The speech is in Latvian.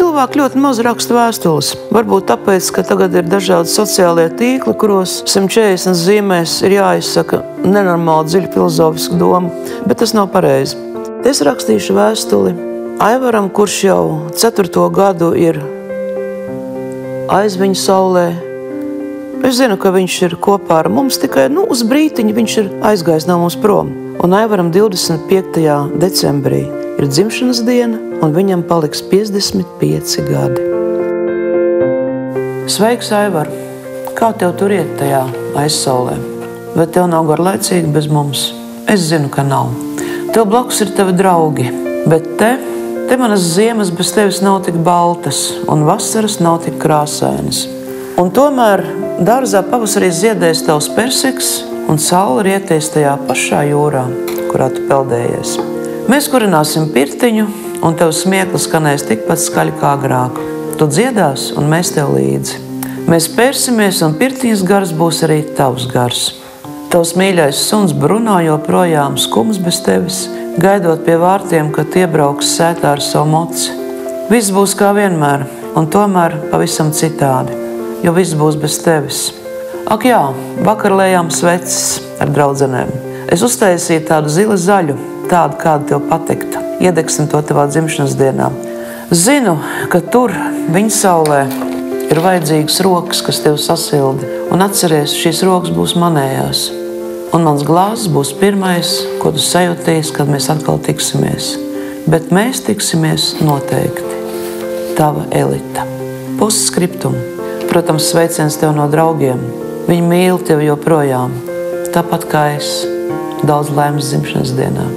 Cilvēki ļoti maz raksta vēstules. Varbūt tāpēc, ka tagad ir dažādi sociālie tīkli, kuros 140 zīmēs ir jāizsaka nenormāli dziļa filozofiska doma, bet tas nav pareizi. Es rakstīšu vēstuli Aivaram, kurš jau 4. gadu ir aizviņu saulē. Es zinu, ka viņš ir kopā ar mums, tikai uz brītiņu viņš ir aizgājis no mums prom. Un Aivaram 25. decembrī ir dzimšanas diena, un viņam paliks 55 gadi. Sveiks, Aivar! Kā tev tur iet tajā aizsaulē? Vai tev nav garlaicīgi bez mums? Es zinu, ka nav. Tev blakus ir tavi draugi, bet te manas ziemas bez tevis nav tik baltas, un vasaras nav tik krāsainas. Un tomēr dārzā pavasarī ziedēs tavs persiks, un saule rieties tajā pašā jūrā, kurā tu peldējies. Mēs kurināsim pirtiņu, un tev smieklis skanēs tikpat skaļi kā agrāk. Tu dziedās, un mēs tev līdzi. Mēs pērsimies, un pirtiņas gars būs arī tavs gars. Tavs mīļais suns Bruno joprojām skums bez tevis, gaidot pie vārtiem, kad iebrauks sētā ar savu moci. Viss būs kā vienmēr, un tomēr pavisam citādi, jo viss būs bez tevis. Ak jā, vakar lējām sveces ar draudzenēm. Es uztaisīju tādu zili zaļu, tādu, kāda tev patiktu. Iedegsim to tavā dzimšanas dienā. Zinu, ka tur, viņa saulē, ir vajadzīgas rokas, kas tev sasildi. Un atceries, šīs rokas būs manējās. Un mans glāzes būs pirmais, ko tu sajūtīsi, kad mēs atkal tiksimies. Bet mēs tiksimies noteikti. Tava Elita. Postskriptum. Protams, sveiciens tev no draugiem. Viņi mīl tevi joprojām. Tāpat kā es. Daudz laimes dzimšanas dienā.